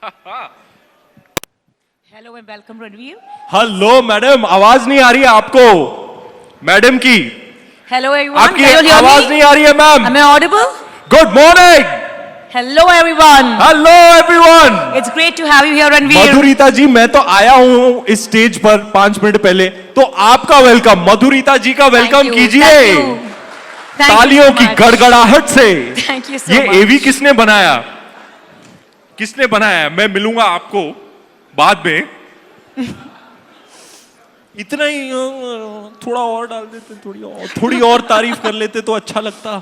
Hello and welcome Ranveer. Hello madam, आवाज नहीं आ रही है आपको मैडम की? हेलो एवरीवन, आपकी आवाज नहीं आ रही है ma'am. Am I audible? Good morning. Hello everyone. Hello everyone. It's great to have you here, Ranveer. मधुरिता जी, मैं तो आया हूँ इस स्टेज पर 5 मिनट पहले, तो आपका वेलकम, मधुरिता जी का वेलकम कीजिए तालियों की गड़गड़ाहट से। Thank you so ये much. एवी किसने बनाया? किसने बनाया? मैं मिलूंगा आपको बाद में। इतना ही थोड़ा और डाल देते, थोड़ी और तारीफ कर लेते तो अच्छा लगता।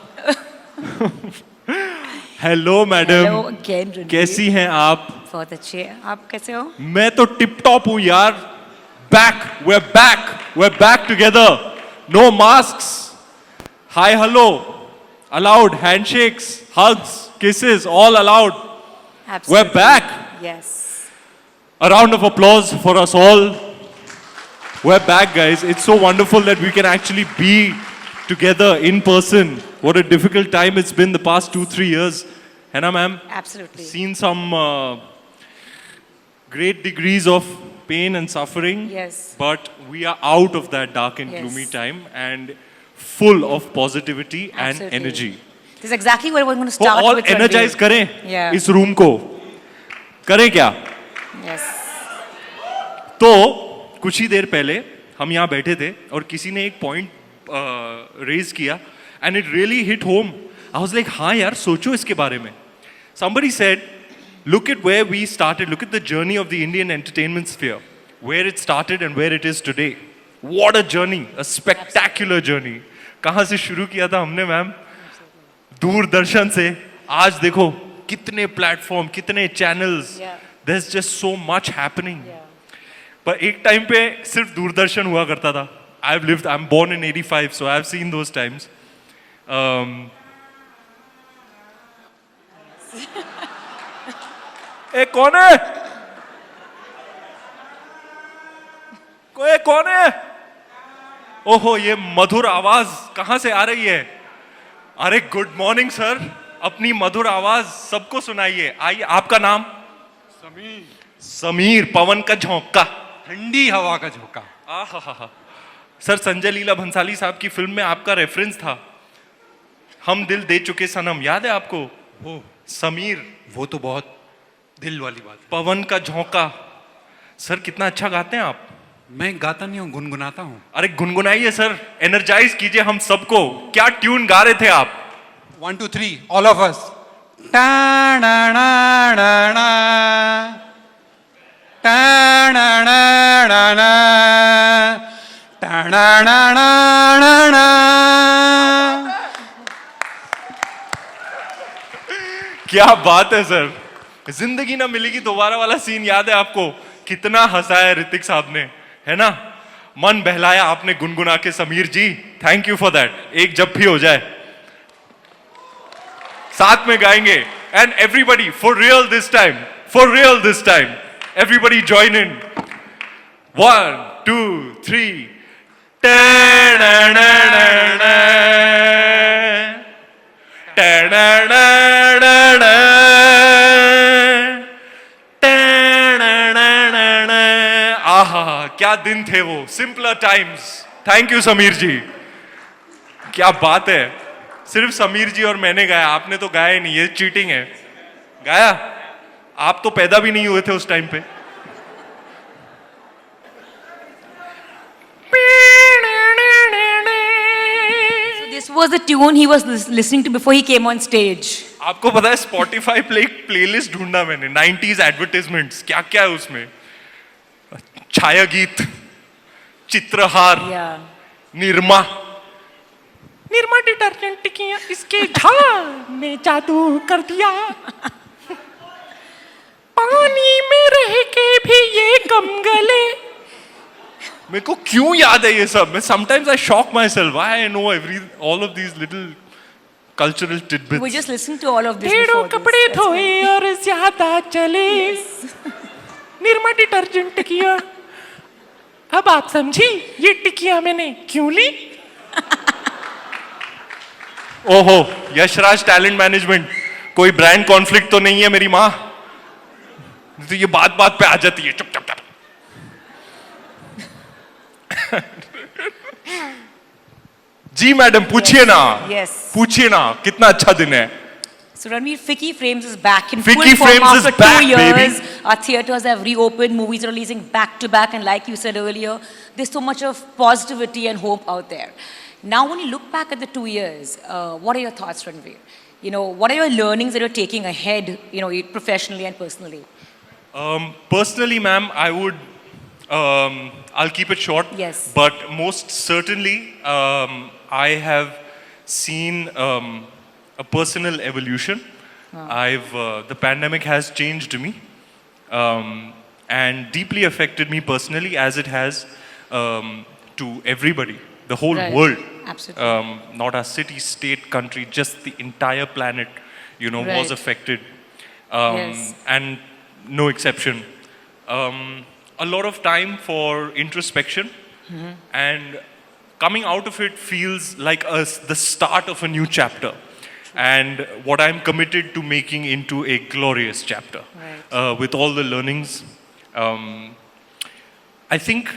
Hello madam, Hello again, Ranveer. कैसी हैं आप? बहुत अच्छे हैं, आप कैसे हो? मैं तो टिप टॉप हूं यार। we're back together. No masks. Hi, hello. Allowed. Handshakes, hugs, kisses, all allowed. Absolutely. We're back. Yes. A round of applause for us all. We're back, guys. It's so wonderful that we can actually be together in person. What a difficult time it's been the past 2-3 years. है ना ma'am? Absolutely. Seen some great degrees of pain and suffering. Yes. But we are out of that dark and gloomy time and full of positivity and energy. This is exactly what we're going to तो start all with. energize करें Yeah. इस room को। करें क्या? Yes. तो कुछ ही देर पहले हम यहाँ बैठे थे और किसी ने एक पॉइंट रेज किया and it really hit home. I was like, हाँ यार, सोचो इसके बारे में। Somebody said, look at where we started, look at the journey of the Indian entertainment sphere, where it started and where it is today. What a journey, a spectacular journey. कहाँ से शुरू किया था हमने मैम? दूरदर्शन से। आज देखो कितने प्लेटफॉर्म, कितने channels, there's just so much happening. पर एक टाइम पे सिर्फ दूरदर्शन हुआ करता था। I'm born in 85, so I've seen those times. ए कौन है? कोई कौन है? ओहो, ये मधुर आवाज कहां से आ रही है? अरे गुड मॉर्निंग सर, अपनी मधुर आवाज सबको सुनाइए। आइए, आपका नाम? समीर। समीर, पवन का झोंका, ठंडी हवा का झोंका। आहा। सर, संजय लीला भंसाली साहब की फिल्म में आपका रेफरेंस था, हम दिल दे चुके सनम, याद है आपको? वो समीर, वो तो बहुत दिल वाली बात है। पवन का झोंका। सर, कितना अच्छा गाते हैं आप। मैं गाता नहीं हूँ, गुनगुनाता हूँ। अरे गुनगुनाइए सर, एनर्जाइज कीजिए हम सबको। क्या ट्यून गा रहे थे आप? 1 2 3 ऑल ऑफ अस। टा ना ना ना ना टा ना ना ना ना टा ना ना ना ना ना। क्या बात है सर। जिंदगी ना मिलेगी दोबारा वाला सीन याद है आपको? कितना हंसाया ऋतिक साहब ने, है ना? मन बहलाया आपने गुनगुना के Sameer ji, thank you for that. एक जब भी हो जाए साथ में गाएंगे। And everybody for real this time, everybody join in. 1 2 3 आहा, क्या दिन थे वो, simpler times. Thank you Sameer ji, क्या बात है। सिर्फ समीर जी और मैंने गाया, आपने तो गाया ही नहीं, ये चीटिंग है। गाया? आप तो पैदा भी नहीं हुए थे उस टाइम पे। This was the tune he was listening to before he came on stage. आपको पता है, स्पॉटिफाई प्लेलिस्ट ढूंढा मैंने, 90s एडवर्टाइजमेंट्स, क्या क्या है उसमें। छाया गीत, चित्रहार, निरमा डिटर्जेंट टिकियां इसके झाग में जादू कर दिया, पानी में रह के भी ये कम गले। मेरे को क्यों याद है ये सब? मैं sometimes I shock myself why I know all of these little cultural tidbits. We just listened to all of this ढेरों before कपड़े this. धोए और ज्यादा चले, निरमा डिटर्जेंट टिकिया। अब आप समझी ये टिकिया मैंने क्यों ली? ओहो, यशराज टैलेंट मैनेजमेंट, कोई ब्रांड कॉन्फ्लिक्ट तो नहीं है मेरी माँ? तो ये बात बात पे आ जाती है, चुप चुप चुप. जी मैडम पूछिए ना. Yes. पूछिए ना, कितना अच्छा दिन है. So Ranveer, FICCI Frames is back in FICCI full form Frames is after back, 2 years. baby. Our theaters have reopened. Movies are releasing back to back, and like you said earlier, there's so much of positivity and hope out there. Now, when you look back at the 2 years, what are your thoughts, Ranveer? You know, what are your learnings that you're taking ahead, you know, professionally and personally? Personally, ma'am, I would. I'll keep it short. Yes. But most certainly, I have seen a personal evolution. The pandemic has changed me and deeply affected me personally, as it has to everybody, the whole Right. world. Absolutely. Not our city, state, country, just the entire planet, you know, was Right. affected. Yes. And no exception. A lot of time for introspection, and coming out of it feels like the start of a new chapter, and what I'm committed to making into a glorious chapter. Right. With all the learnings. I think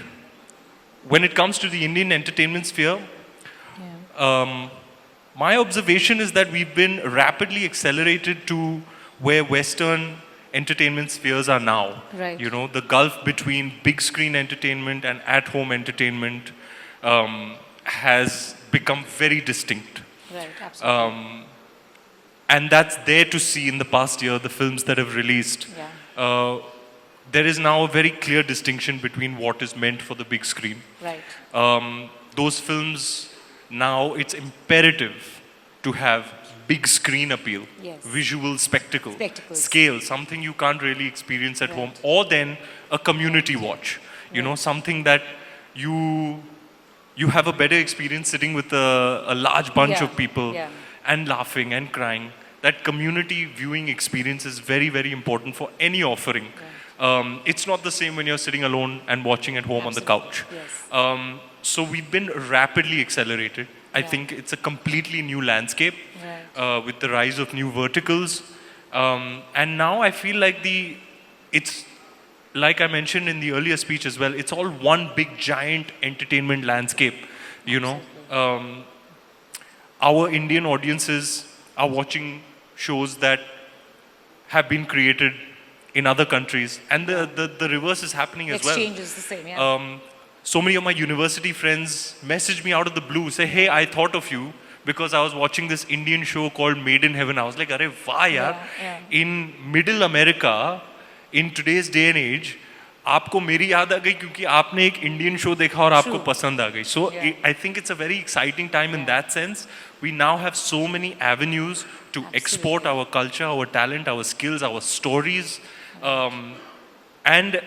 when it comes to the Indian entertainment sphere, my observation is that we've been rapidly accelerated to where Western entertainment spheres are now. Right. You know, the gulf between big screen entertainment and at-home entertainment has become very distinct. Right, absolutely. And that's there to see in the past year, the films that have released. Yeah. There is now a very clear distinction between what is meant for the big screen. Right. Those films, now it's imperative to have big screen appeal, Yes. visual spectacle, Spectacles. scale, something you can't really experience at home, or then a community watch. You know, something that you have a better experience sitting with a large bunch Yeah. of people Yeah. and laughing and crying. That community viewing experience is very, very important for any offering. It's not the same when you're sitting alone and watching at home on the couch. Yes. So we've been rapidly accelerated. I Yeah. think it's a completely new landscape Right. with the rise of new verticals. And now I feel like it's like I mentioned in the earlier speech as well, it's all one big giant entertainment landscape, you know. Our Indian audiences are watching shows that have been created in other countries, and the reverse is happening as well. Exchange is the same, yeah. So many of my university friends message me out of the blue, say, hey, I thought of you because I was watching this Indian show called Made in Heaven. I was like, arey wah yaar, Yeah. in middle America, in today's day and age, आपको मेरी याद आ गई क्योंकि आपने एक Indian show देखा और आपको True. पसंद आ गई. So Yeah. I think it's a very exciting time in that sense. We now have so many avenues to export our culture, our talent, our skills, our stories. And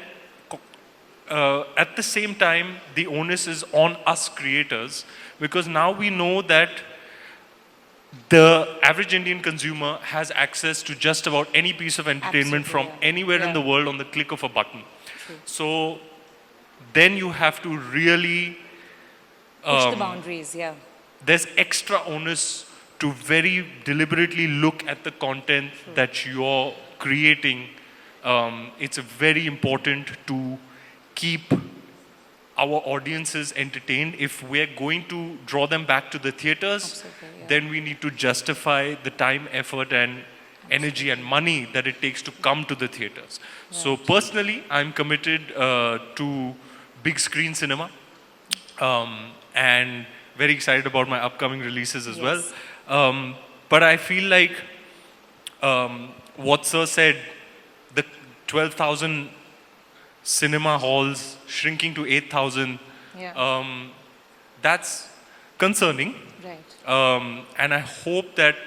at the same time, the onus is on us creators, because now we know that the average Indian consumer has access to just about any piece of entertainment Absolutely, from yeah. anywhere in Yeah. the world on the click of a button. True. So then you have to really, Push the boundaries, yeah. there's extra onus to very deliberately look at the content that you're creating. It's very important to keep our audiences entertained. If we're going to draw them back to the theaters, Absolutely, yeah. then we need to justify the time, effort, and energy and money that it takes to come to the theaters. So personally, I'm committed to big screen cinema, and very excited about my upcoming releases as well. But I feel like what Sir said, the 12,000 cinema halls shrinking to 8,000, Yeah. that's concerning. Right. And I hope that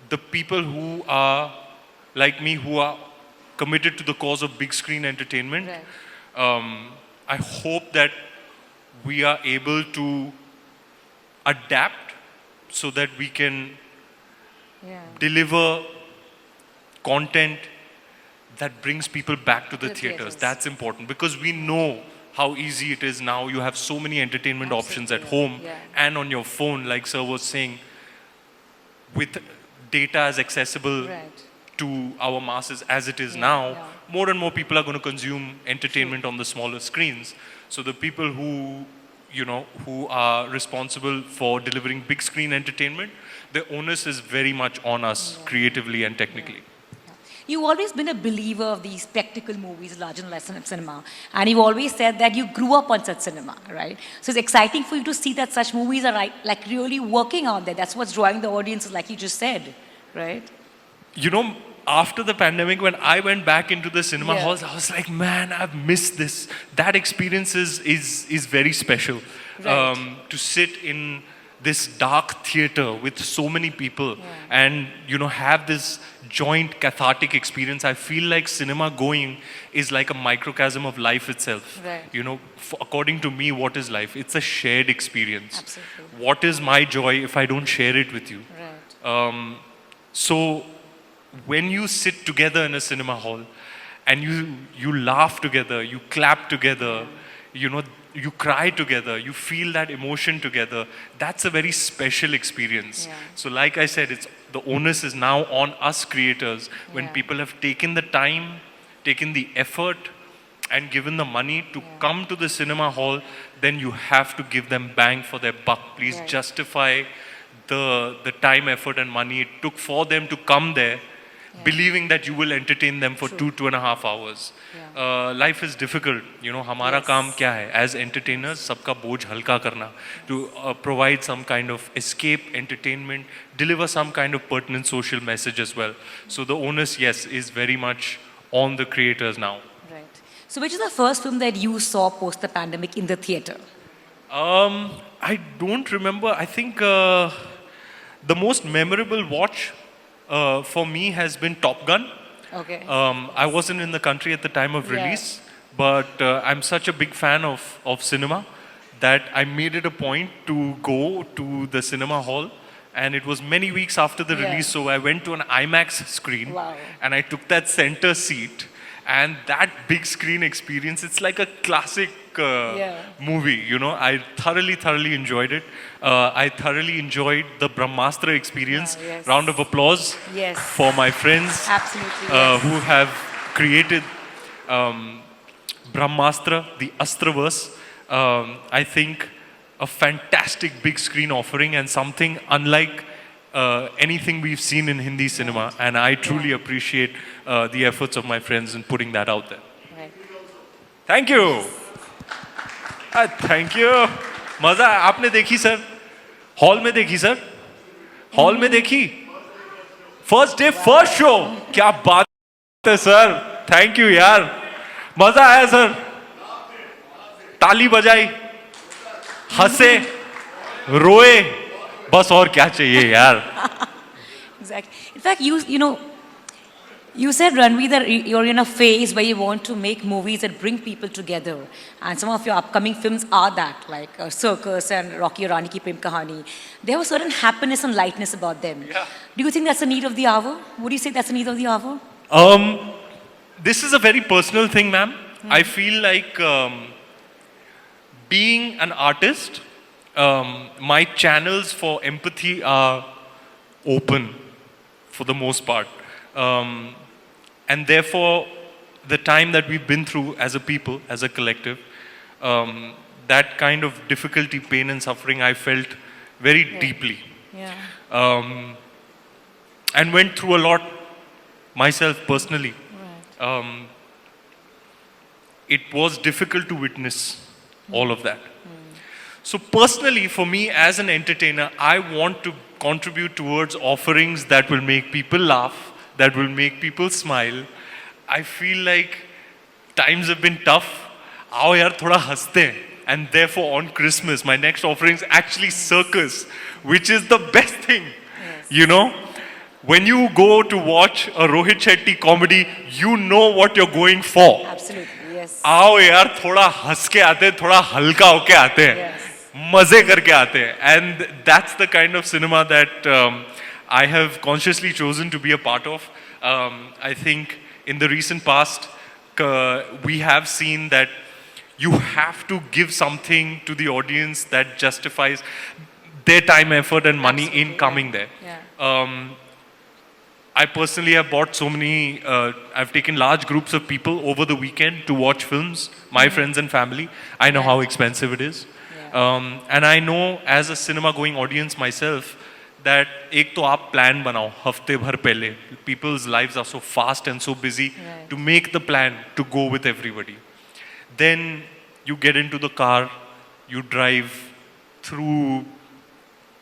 the people who are like me, who are committed to the cause of big screen entertainment, I hope that we are able to adapt so that we can Yeah. deliver content that brings people back to the The theaters. theatres. That's important, because we know how easy it is now. You have so many entertainment options at Absolutely, home yeah. and on your phone, like Sir was saying, with data as accessible Right. to our masses as it is now, more and more people are going to consume entertainment on the smaller screens. So the people who, who are responsible for delivering big screen entertainment, the onus is very much on us creatively and technically. You've always been a believer of these spectacle movies, larger than life cinema, and you've always said that you grew up on such cinema, right? So it's exciting for you to see that such movies are like really working out there. That's what's drawing the audiences, like you just said, right? After the pandemic, when I went back into the cinema halls, I was like, man, I've missed this. That experience is very special. Right. To sit in this dark theater with so many people and, have this joint cathartic experience. I feel like cinema going is like a microcosm of life itself. Right. According to me, what is life? It's a shared experience. Absolutely. What is my joy if I don't share it with you? Right. So when you sit together in a cinema hall and you laugh together, you clap together, you cry together, you feel that emotion together, that's a very special experience. Yeah. So like I said, the onus is now on us creators. When people have taken the time, taken the effort, and given the money to come to the cinema hall, then you have to give them bang for their buck. Please justify the time, effort and money it took for them to come there, believing that you will entertain them for 2.5 hours. Life is difficult. हमारा काम क्या है? As entertainers, सबका बोझ हल्का करना, to provide some kind of escape, entertainment, deliver some kind of pertinent social message as well. So the onus, yes, is very much on the creators now. Right. So which is the first film that you saw post the pandemic in the theater? I don't remember. I think the most memorable watch for me has been Top Gun. Okay. I wasn't in the country at the time of release, but I'm such a big fan of cinema that I made it a point to go to the cinema hall, and it was many weeks after the release, so I went to an IMAX screen, and I took that center seat, and that big screen experience, it's like a classic movie, I thoroughly enjoyed it. I thoroughly enjoyed the Brahmastra experience. Round of applause for my friends who have created Brahmastra, the Astraverse. I think a fantastic big screen offering and something unlike anything we've seen in Hindi cinema, and I truly appreciate the efforts of my friends in putting that out there. Thank you. Thank you. मजा आपने देखी sir? Hall में देखी sir? Hall में देखी? First day first show. क्या बात है सर. थैंक यू यार. मजा आया सर. ताली बजाई, हंसे, रोए, बस और क्या चाहिए यार. Exactly. In fact, you said, Ranveer, that you're in a phase where you want to make movies that bring people together. And some of your upcoming films are that, like Circus and Rocky Aur Rani Ki Prem Kahani. They have a certain happiness and lightness about them. Do you think that's the need of the hour? Would you say that's the need of the hour? This is a very personal thing, ma'am. I feel like being an artist, my channels for empathy are open for the most part. And therefore, the time that we've been through as a people, as a collective, that kind of difficulty, pain and suffering, I felt very deeply. And went through a lot myself personally. It was difficult to witness all of that. So personally, for me as an entertainer, I want to contribute towards offerings that will make people laugh, that will make people smile. I feel like times have been tough. Aao yaar thoda haste hain. And therefore on Christmas, my next offering is actually Circus, which is the best thing. When you go to watch a Rohit Shetty comedy, you know what you're going for. Absolutely, yes. आओ यार थोड़ा हंस के आते हैं, थोड़ा हल्का होके आते हैं, मजे करके आते हैं. And that's the kind of cinema that I have consciously chosen to be a part of. I think in the recent past, we have seen that you have to give something to the audience that justifies their time, effort and money in coming there. I personally have bought so many, I've taken large groups of people over the weekend to watch films, my friends and family. I know how expensive it is. And I know as a cinema going audience myself, that एक तो आप plan बनाओ हफ्ते भर पहले. People's lives are so fast and so busy to make the plan to go with everybody. Then you get into the car, you drive through,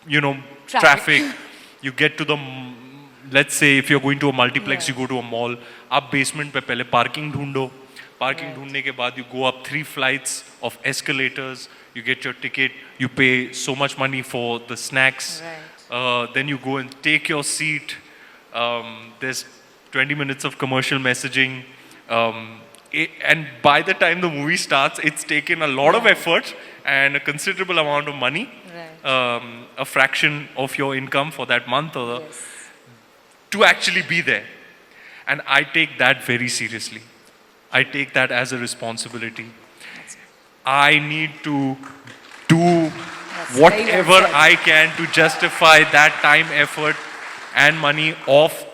you know, traffic. You get to the, let's say if you're going to a multiplex, you go to a mall. आप basement पे पहले parking ढूंढो. Parking ढूंढने के बाद you go up 3 flights of escalators. You get your ticket. You pay so much money for the snacks. Then you go and take your seat. There's 20 minutes of commercial messaging. And by the time the movie starts, it's taken a lot of effort and a considerable amount of money, a fraction of your income for that month or to actually be there. And I take that very seriously. I take that as a responsibility. I need to do whatever I can to justify that time, effort and money of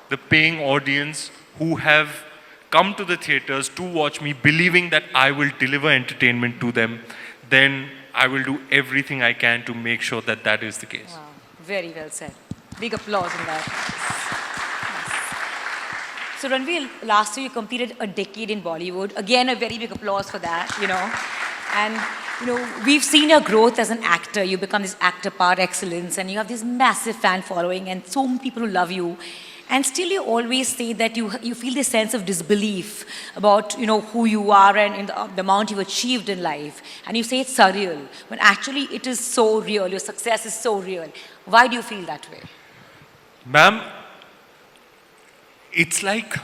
the paying audience who have come to the theaters to watch me, believing that I will deliver entertainment to them. Then I will do everything I can to make sure that that is the case. Wow. Very well said. Big applause on that. So Ranveer, last year you completed a decade in Bollywood. Again, a very big applause for that, you know. And, you know, we've seen your growth as an actor. You become this actor par excellence and you have this massive fan following and so many people who love you. And still you always say that you feel this sense of disbelief about, you know, who you are and in the amount you've achieved in life. And you say it's surreal, when actually it is so real. Your success is so real. Why do you feel that way? Ma'am, it's like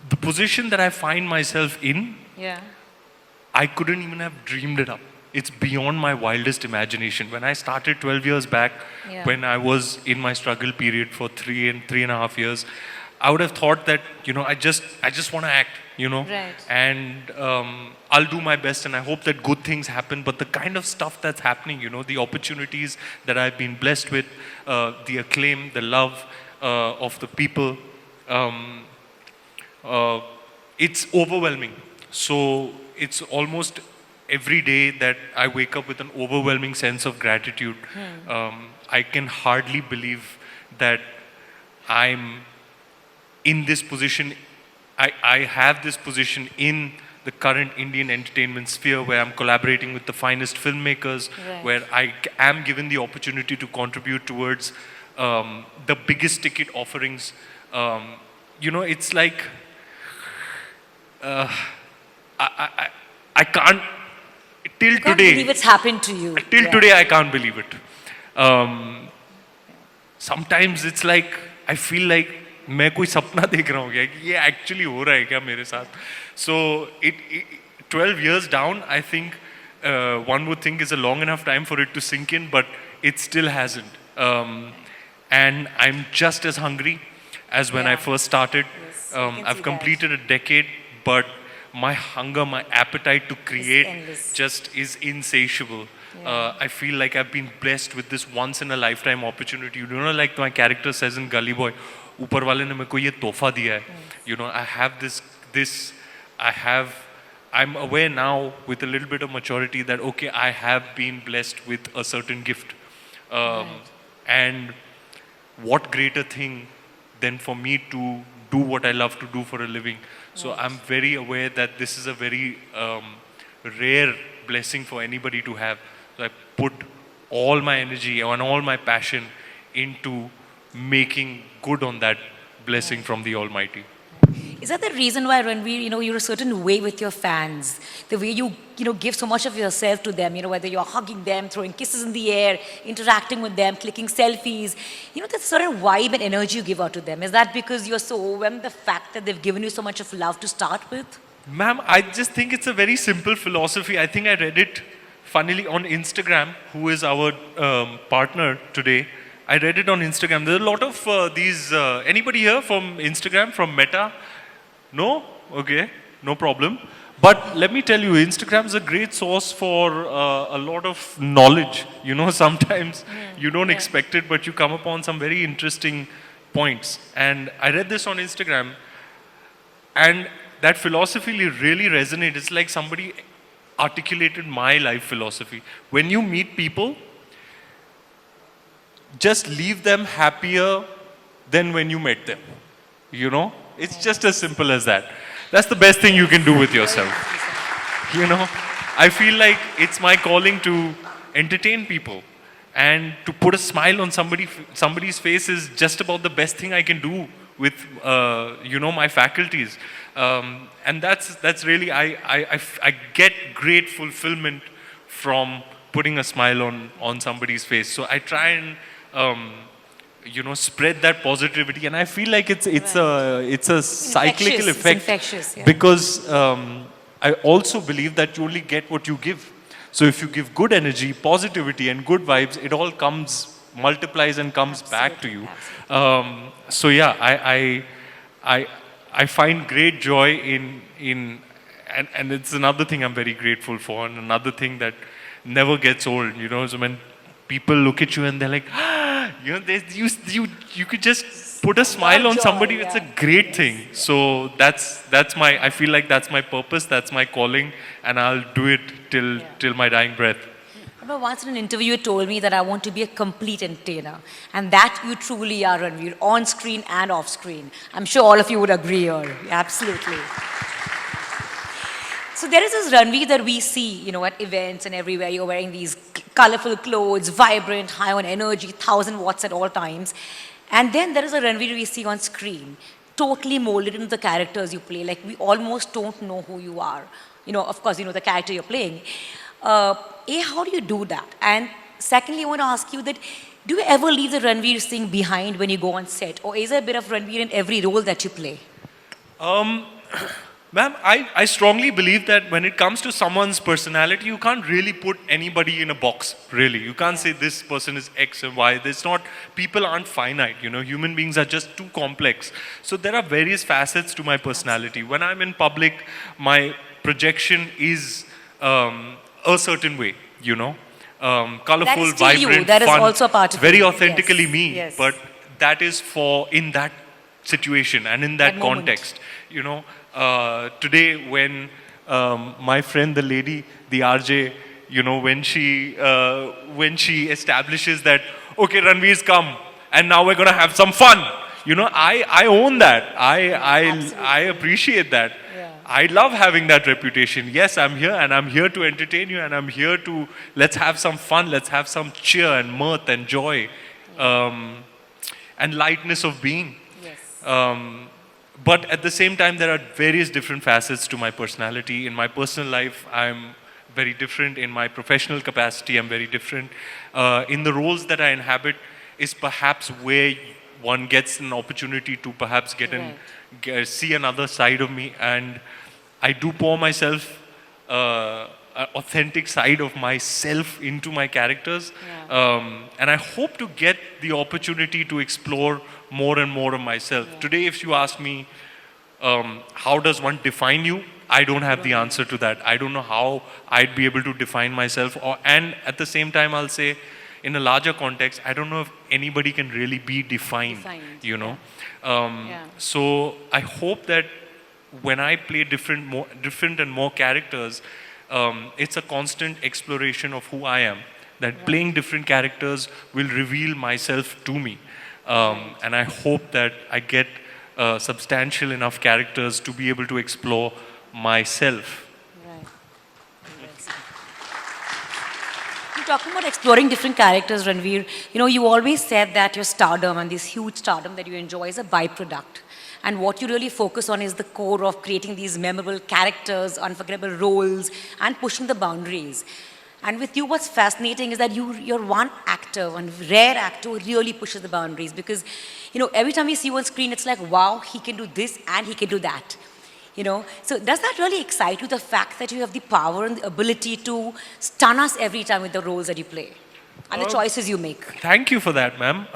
the position that I find myself in, I couldn't even have dreamed it up. It's beyond my wildest imagination. When I started 12 years back, when I was in my struggle period for 3.5 years, I would have thought that, you know, I just want to act, you know, and I'll do my best and I hope that good things happen. But the kind of stuff that's happening, you know, the opportunities that I've been blessed with, the acclaim, the love of the people, it's overwhelming. So it's almost every day that I wake up with an overwhelming sense of gratitude. I can hardly believe that I'm in this position. I have this position in the current Indian entertainment sphere where I'm collaborating with the finest filmmakers, where I am given the opportunity to contribute towards the biggest ticket offerings. You know, it's like, I can't, till Can't today. believe it's happened to you. Till today, I can't believe it. Sometimes it's like, I feel like मैं कोई सपना देख रहा हूँ क्या कि ये actually हो रहा है क्या मेरे साथ. So 12 years down, I think one would think is a long enough time for it to sink in, but it still hasn't. And I'm just as hungry as when I first started. I've completed a decade, but my hunger, my appetite to create just is insatiable. I feel like I've been blessed with this once in a lifetime opportunity. You know, like my character says in Gully Boy, ऊपर वाले ने मेरे को ये तोहफा दिया है. You know, I have I'm aware now with a little bit of maturity that, okay, I have been blessed with a certain gift. And what greater thing than for me to do what I love to do for a living. So I'm very aware that this is a very rare blessing for anybody to have. So I put all my energy and all my passion into making good on that blessing from the Almighty. Is that the reason why, Ranveer, you know, you're a certain way with your fans? The way you know, give so much of yourself to them, you know, whether you're hugging them, throwing kisses in the air, interacting with them, clicking selfies. You know, there's a certain vibe and energy you give out to them. Is that because you're so overwhelmed with the fact that they've given you so much of love to start with? Ma'am, I just think it's a very simple philosophy. I think I read it, funnily, on Instagram, who is our partner today. I read it on Instagram. There are a lot of these, anybody here from Instagram, from Meta? No? Okay, no problem. But let me tell you, Instagram is a great source for a lot of knowledge. You know, sometimes you don't expect it, but you come upon some very interesting points. And I read this on Instagram, and that philosophy really resonated. It's like somebody articulated my life philosophy. When you meet people, just leave them happier than when you met them. You know? It's just as simple as that. That's the best thing you can do with yourself. You know? I feel like it's my calling to entertain people. And to put a smile on somebody's face is just about the best thing I can do with, you know, my faculties. And that's really, I get great fulfillment from putting a smile on somebody's face. So I try and, you know, spread that positivity, and I feel like it's a cyclical effect. It's infectious, yeah. Because I also believe that you only get what you give. So if you give good energy, positivity, and good vibes, it all multiplies and comes back to you. So yeah, I find great joy in and it's another thing I'm very grateful for, and another thing that never gets old. You know, so when people look at you and they're like, you know, you could just put a smile on somebody. It's a great thing. So I feel like that's my purpose, that's my calling, and I'll do it till my dying breath. Remember once in an interview you told me that I want to be a complete entertainer, and that you truly are, Ranveer, on screen and off screen. I'm sure all of you would agree here. Absolutely. So there is this Ranveer that we see, you know, at events and everywhere. You're wearing these colorful clothes, vibrant, high on energy, 1,000 watts at all times. And then there is a Ranveer we see on screen, totally molded into the characters you play. Like, we almost don't know who you are. You know, of course, you know the character you're playing. How do you do that? And secondly, I want to ask you that, do you ever leave the Ranveer Singh behind when you go on set? Or is there a bit of Ranveer in every role that you play? Ma'am, I strongly believe that when it comes to someone's personality, you can't really put anybody in a box, really. You can't say this person is X and Y. People aren't finite, you know. Human beings are just too complex. So there are various facets to my personality. When I'm in public, my projection is a certain way, you know. Colorful, That is still vibrant, you. That is fun, also part of very you. authentically Yes. me. Yes. But that is in that situation and in that moment. context, you know. Today, when my friend, the lady, the RJ, you know, when she establishes that, okay, Ranveer's come, and now we're gonna have some fun. You know, I own that. I appreciate that. Yeah. I love having that reputation. Yes, I'm here, and I'm here to entertain you, and I'm here to let's have some fun, let's have some cheer and mirth and joy, and lightness of being. Yes. But at the same time, there are various different facets to my personality. In my personal life, I'm very different. In my professional capacity, I'm very different. In the roles that I inhabit is perhaps where one gets an opportunity to perhaps see another side of me. And I do pour myself, an authentic side of myself into my characters. Yeah. And I hope to get the opportunity to explore more and more of myself. Yeah. Today, if you ask me, how does one define you? I don't have the answer to that. I don't know how I'd be able to define myself. And at the same time, I'll say, in a larger context, I don't know if anybody can really be defined. You know? So I hope that when I play different and more characters, it's a constant exploration of who I am. That playing different characters will reveal myself to me. And I hope that I get substantial enough characters to be able to explore myself. Right. Yes. You're talking about exploring different characters, Ranveer. You know, you always said that your stardom and this huge stardom that you enjoy is a byproduct. And what you really focus on is the core of creating these memorable characters, unforgettable roles, and pushing the boundaries. And with you, what's fascinating is that you're one rare actor who really pushes the boundaries. Because, you know, every time we see you on screen, it's like, wow, he can do this and he can do that. You know, so does that really excite you, the fact that you have the power and the ability to stun us every time with the roles that you play and the choices you make? Thank you for that, ma'am.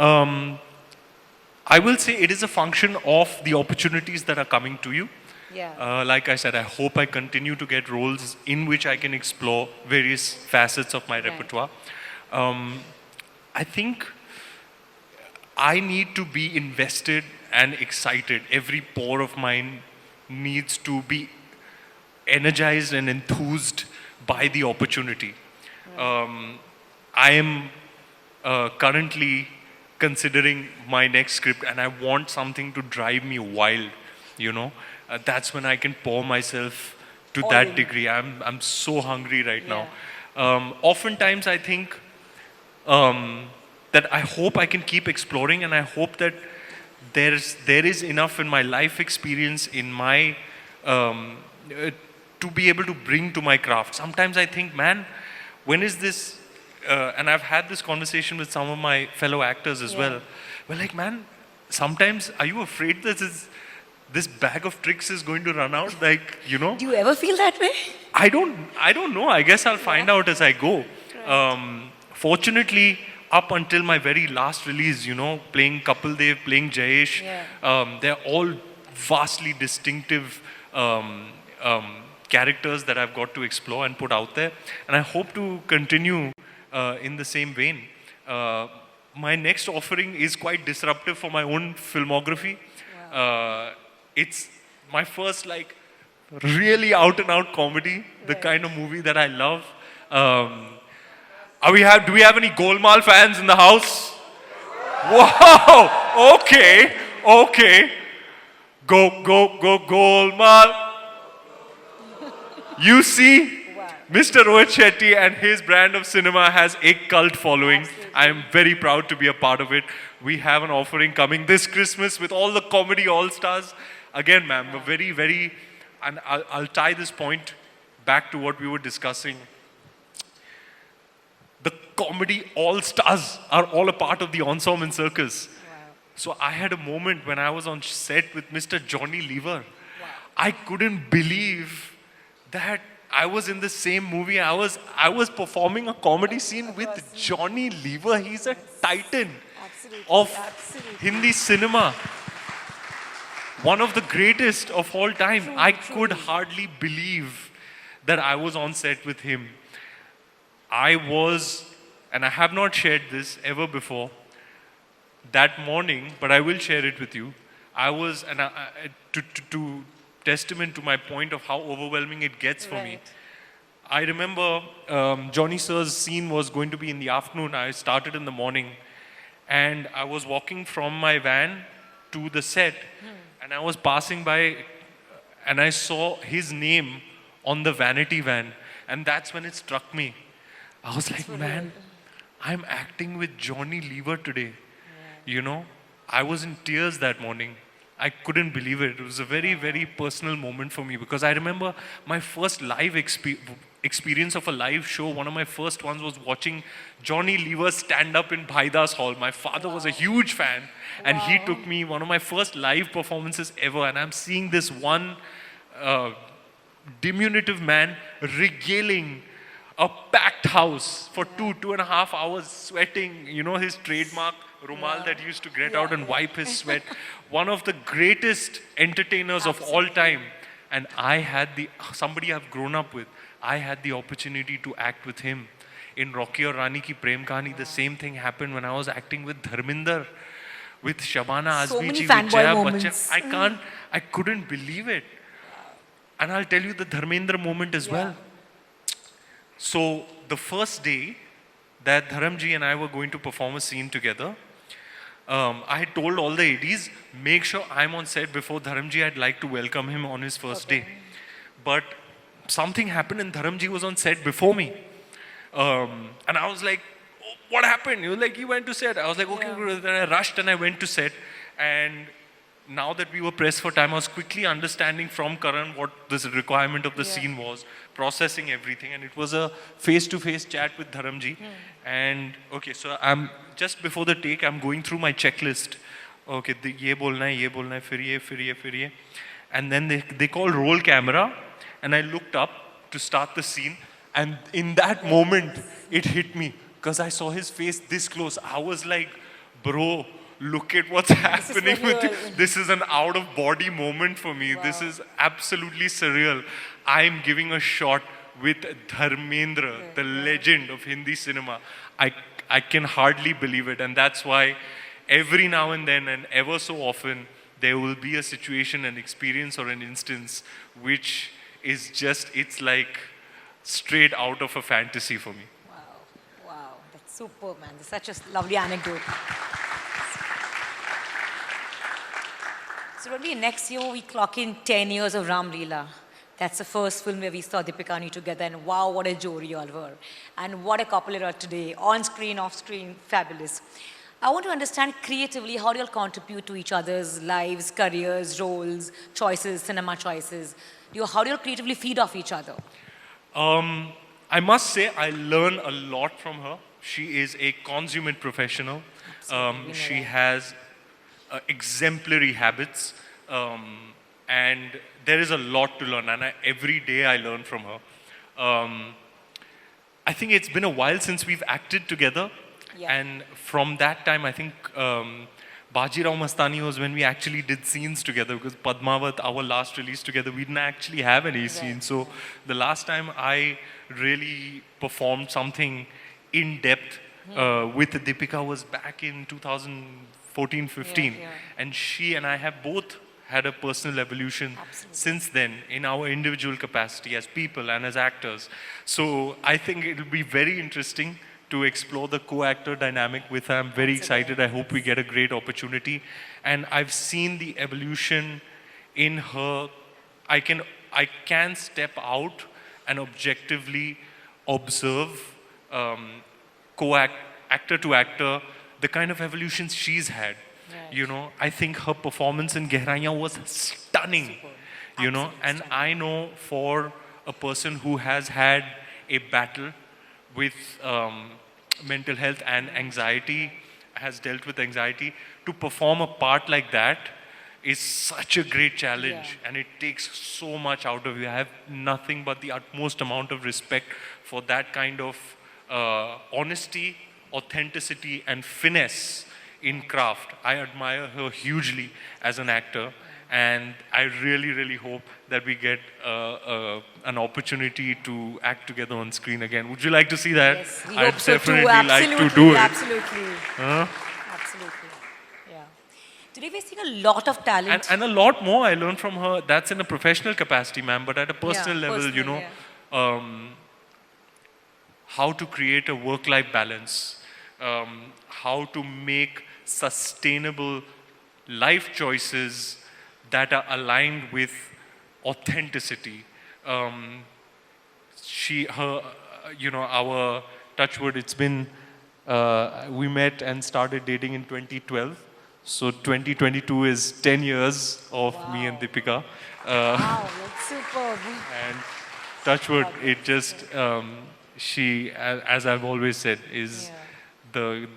I will say it is a function of the opportunities that are coming to you. Yeah. Like I said, I hope I continue to get roles in which I can explore various facets of my repertoire. Um, I think I need to be invested and excited. Every pore of mine needs to be energized and enthused by the opportunity. I am currently considering my next script, and I want something to drive me wild, you know. That's when I can pour myself to All that in. degree. I'm so hungry right Yeah. now. Oftentimes I think that I hope I can keep exploring, and I hope that there is enough in my life experience, in my to be able to bring to my craft. Sometimes I think, man, when is this? And I've had this conversation with some of my fellow actors as well. We're like, man, sometimes are you afraid that this bag of tricks is going to run out? Like, you know? Do you ever feel that way? I don't know. I guess I'll find out as I go. Fortunately, up until my very last release, you know, playing Kapil Dev, playing Jayesh, they're all vastly distinctive characters that I've got to explore and put out there. And I hope to continue in the same vein. My next offering is quite disruptive for my own filmography. It's my first, like, really out and out comedy, the kind of movie that I love. Do we have any Golmaal fans in the house? Wow! Okay. Go Golmaal. You see, Mr. Rohit Shetty and his brand of cinema has a cult following. I am very proud to be a part of it. We have an offering coming this Christmas with all the comedy all-stars. Again, ma'am, a very, and I'll tie this point back to what we were discussing. The comedy all-stars are all a part of the ensemble circus. So I had a moment when I was on set with Mr. Johnny Lever. I couldn't believe that I was in the same movie. I was performing a comedy scene with Johnny Lever. He's a titan of Hindi cinema. One of the greatest of all time. I could hardly believe that I was on set with him. I was, and I have not shared this ever before, that morning, but I will share it with you. I was, and to testament to my point of how overwhelming it gets for me. I remember Johnny Sir's scene was going to be in the afternoon. I started in the morning, and I was walking from my van to the set, and I was passing by, and I saw his name on the vanity van, and that's when it struck me. I was like, man, I'm acting with Johnny Lever today. You know, I was in tears that morning. I couldn't believe it. It was a very personal moment for me, because I remember my first live experience of a live show. One of my first ones was watching Johnny Lever stand up in Bhaidas Hall. My father was a huge fan, and he took me, one of my first live performances ever, and I'm seeing this one diminutive man regaling a packed house for 2.5 hours, sweating, you know, his trademark rumal that he used to get out and wipe his sweat. One of the greatest entertainers of all time. And I had somebody I've grown up with, I had the opportunity to act with him. In Rocky Aur Rani Ki Prem Kahani, the same thing happened when I was acting with Dharminder, with Shabana So Azmi many ji, with fanboy Jaya moments. Bachchan. I couldn't believe it. And I'll tell you the Dharmendra moment as well. So the first day that Dharamji and I were going to perform a scene together, I had told all the ADs, make sure I'm on set before Dharamji. I'd like to welcome him on his first day. But something happened and Dharamji was on set before me. And I was like, oh, what happened? He was like, he went to set. I was like, okay, Guru. Then I rushed and I went to set. And now that we were pressed for time, I was quickly understanding from Karan what this requirement of the scene was, processing everything. And it was a face-to-face chat with Dharamji. And okay, so I'm just before the take, I'm going through my checklist. Okay, ye bolna hai, fir ye. And then they called roll camera. And I looked up to start the scene. And in that moment, it hit me. Because I saw his face this close. I was like, bro, look at what's happening for with real. you. This is an out of body moment for me. This is absolutely surreal. I'm giving a shot with Dharmendra, the legend of Hindi cinema. I can hardly believe it, and that's why every now and then and ever so often there will be a situation, an experience or an instance which is just, it's like straight out of a fantasy for me. Wow, that's superb, man. That's such a lovely anecdote. So Ranveer, next year we clock in 10 years of Ram Leela. That's the first film where we saw Deepika and you together, and wow, what a jodi you all were. And what a couple you are today, on screen, off screen, fabulous. I want to understand creatively, how do you all contribute to each other's lives, careers, roles, choices, cinema choices? How do you all creatively feed off each other? I must say I learn a lot from her. She is a consummate professional. She has exemplary habits, and there is a lot to learn, and every day I learn from her. I think it's been a while since we've acted together, and from that time I think Bajirao Mastani was when we actually did scenes together, because Padmavat, our last release together, we didn't actually have any scenes. So the last time I really performed something in depth with Deepika was back in 2014-15, and she and I have both had a personal evolution since then in our individual capacity as people and as actors. So I think it will be very interesting to explore the co-actor dynamic with her. I'm very excited. I hope we get a great opportunity. And I've seen the evolution in her. I can step out and objectively observe actor to actor, the kind of evolutions she's had. You know, I think her performance in Gehraiyan was stunning. You know, and I know for a person who has had a battle with mental health and anxiety, has dealt with anxiety, to perform a part like that is such a great challenge, and it takes so much out of you. I have nothing but the utmost amount of respect for that kind of honesty, authenticity and finesse in craft. I admire her hugely as an actor, and I really, really hope that we get an opportunity to act together on screen again. Would you like to see that? Yes, we I'd hope so too. definitely like to Absolutely, do it. absolutely. Huh? Absolutely. Yeah. Today we're seeing a lot of talent. And a lot more I learned from her. That's in a professional capacity, ma'am, but at a personal level, you know, how to create a work-life balance, how to make sustainable life choices that are aligned with authenticity. You know, our touchwood, it's been, we met and started dating in 2012. So 2022 is 10 years of me and Deepika. Wow, that's superb. And touchwood, it just, she, as I've always said, is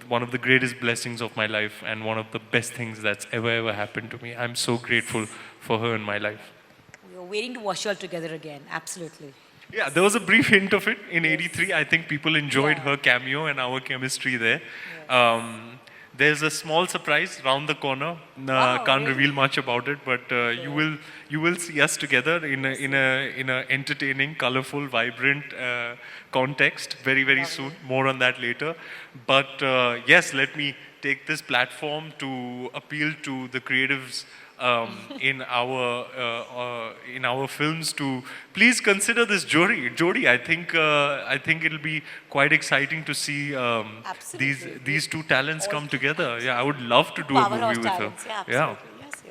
one of the greatest blessings of my life and one of the best things that's ever happened to me. I'm so grateful for her in my life. We're waiting to watch you all together again. Absolutely. Yeah, there was a brief hint of it in '83. I think people enjoyed her cameo and our chemistry there. There's a small surprise round the corner. Can't reveal much about it, but you will see us together in a entertaining, colorful, vibrant context very soon. More on that later. But yes, let me take this platform to appeal to the creatives in our films to please consider this jodi. I think it'll be quite exciting to see these two talents come together. Yeah, I would love to do a movie with her. Yeah, yes.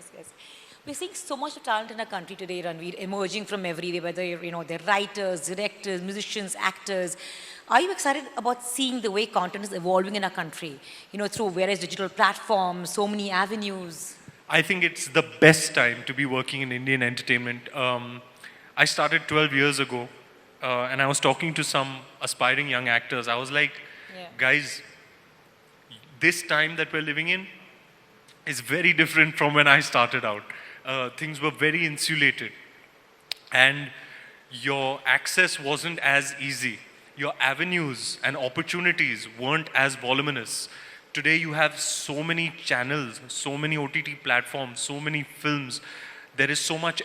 We're seeing so much of talent in our country today, Ranveer, emerging from everywhere, whether they're writers, directors, musicians, actors. Are you excited about seeing the way content is evolving in our country? Through various digital platforms, so many avenues. I think it's the best time to be working in Indian entertainment. I started 12 years ago, and I was talking to some aspiring young actors. I was like, guys, this time that we're living in is very different from when I started out. Things were very insulated, and your access wasn't as easy. Your avenues and opportunities weren't as voluminous. today you have so many channels, so many OTT platforms, so many films. There is so much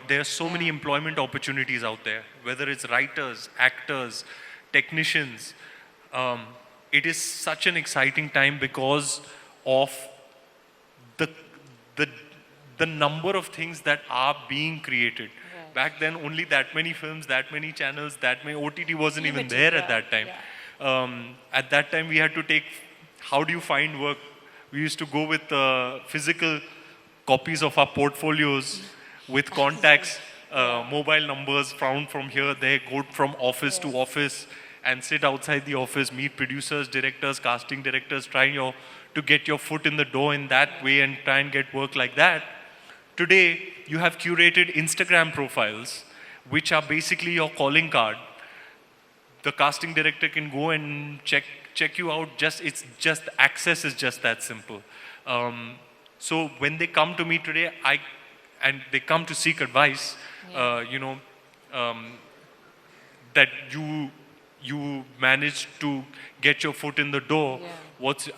there are so many employment opportunities out there, whether it's writers, actors, technicians. It is such an exciting time because of the, the, the number of things that are being created. Right. Back then, only that many films, that many channels, that many OTT wasn't even Limited, there yeah, at that time. yeah. At that time, we had to take, how do you find work? We used to go with physical copies of our portfolios with contacts, mobile numbers found from here, there, go from office to office and sit outside the office, meet producers, directors, casting directors, trying to get your foot in the door in that way and try and get work like that. Today, you have curated Instagram profiles, which are basically your calling card. The casting director can go and check you out. Access is just that simple. So when they come to me today, and they come to seek advice, that you managed to get your foot in the door. Yeah.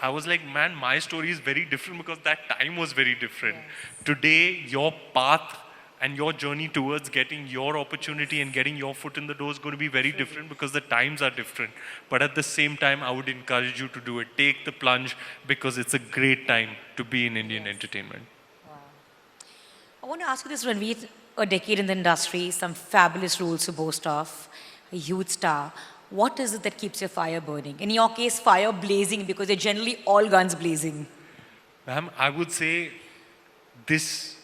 I was like, man, my story is very different because that time was very different. Yes. Today, your path and your journey towards getting your opportunity and getting your foot in the door is going to be very different because the times are different. But at the same time, I would encourage you to do it. Take the plunge because it's a great time to be in Indian entertainment. I want to ask you this, Ranveer, a decade in the industry, some fabulous roles to boast of, a huge star. What is it that keeps your fire burning? In your case, fire blazing, because they're generally all guns blazing. Ma'am, I would say this,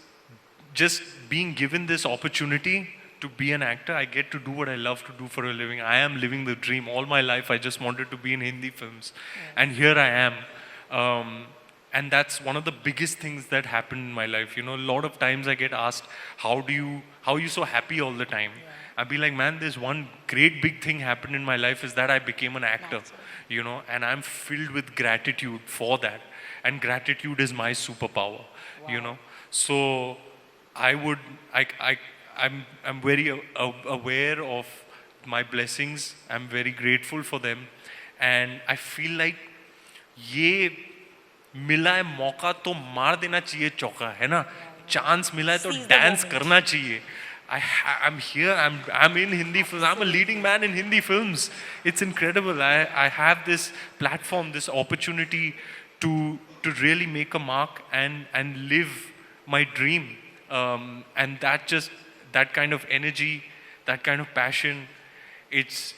just being given this opportunity to be an actor, I get to do what I love to do for a living. I am living the dream. All my life, I just wanted to be in Hindi films. And here I am. And that's one of the biggest things that happened in my life. You know, a lot of times I get asked, how are you so happy all the time? I'd be like, man, there's one great big thing happened in my life is that I became an actor, you know, and I'm filled with gratitude for that. And gratitude is my superpower, you know. So I'm very aware of my blessings. I'm very grateful for them. And I feel like ये मिला है मौका तो मार देना चाहिए चौका, है ना? चांस मिला है तो डांस करना चाहिए. I'm here, I'm in Hindi films, I'm a leading man in Hindi films. It's incredible. I have this platform, this opportunity to really make a mark and live my dream. And that kind of energy, that kind of passion, it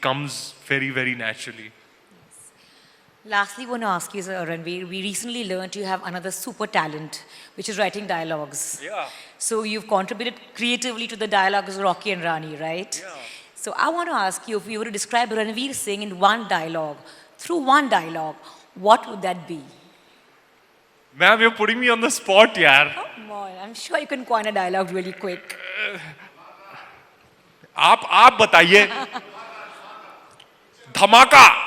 comes very, very naturally. Lastly, I want to ask you, Sir Ranveer, we recently learned you have another super talent, which is writing dialogues. Yeah. So you've contributed creatively to the dialogues of Rocky and Rani, right? Yeah. So I want to ask you, if you were to describe Ranveer Singh in one dialogue, through one dialogue, what would that be? Ma'am, you're putting me on the spot, yaar. Come on, I'm sure you can coin a dialogue really quick. आप बताइए. धमाका.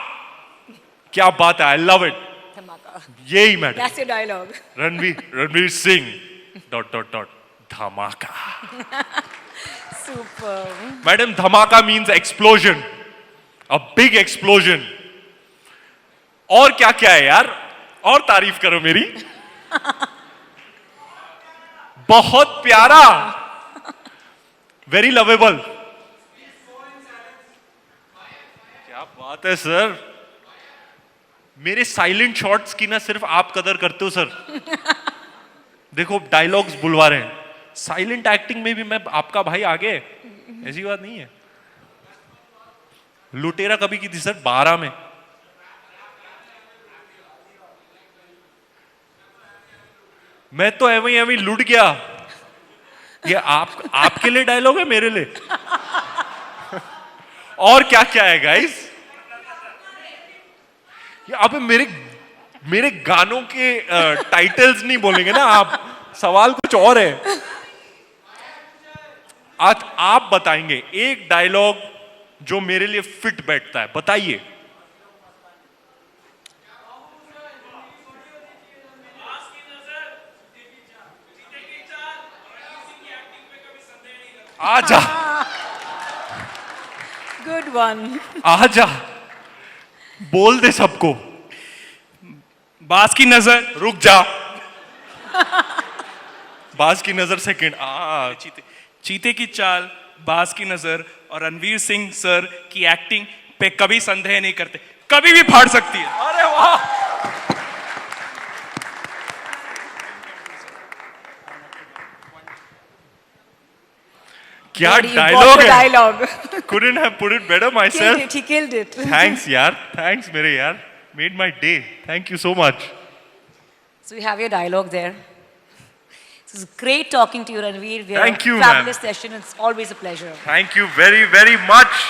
क्या बात है, I love it. Dhamaka. यही madam. That's your dialogue. Ranveer Singh. ... Dhamaka. Super. Madam, dhamaka means explosion. A big explosion. और क्या क्या है यार? और तारीफ करो मेरी. बहुत प्यारा. Very lovable. क्या बात है सर? मेरे साइलेंट शॉट्स की ना सिर्फ आप कदर करते हो सर. देखो डायलॉग्स बुलवा रहे हैं. साइलेंट एक्टिंग में भी मैं आपका भाई आगे. ऐसी बात नहीं है. लुटेरा कभी की थी सर 12 में. मैं तो एवं लुट गया. ये आपके लिए डायलॉग है, मेरे लिए. और क्या क्या है गाइस? अब मेरे गानों के टाइटल्स नहीं बोलेंगे ना आप. सवाल कुछ और है. आज आप बताएंगे एक डायलॉग जो मेरे लिए फिट बैठता है. बताइए. आजा. Good one. आजा. बोल दे सबको. बास की नजर. रुक जा. बाज की नजर सेकंड. चीते की चाल, बास की नजर और रणवीर सिंह सर की एक्टिंग पे कभी संदेह नहीं करते, कभी भी फाड़ सकती है. अरे वाह. क्या Buddy, you got dialogue the है. dialogue. Couldn't have put it better Killed myself. it, he killed it. Thanks यार. Thanks मेरे यार. Made my day. Thank you so much. So we have your dialogue there. It was great talking to you, Ranveer. We had Thank you, a ma'am. fabulous session. It's always a pleasure. Thank you very, very much.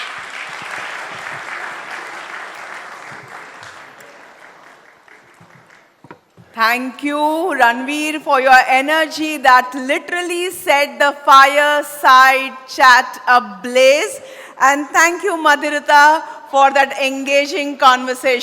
Thank you, Ranveer, for your energy that literally set the fireside chat ablaze. And thank you, Madhurita, for that engaging conversation.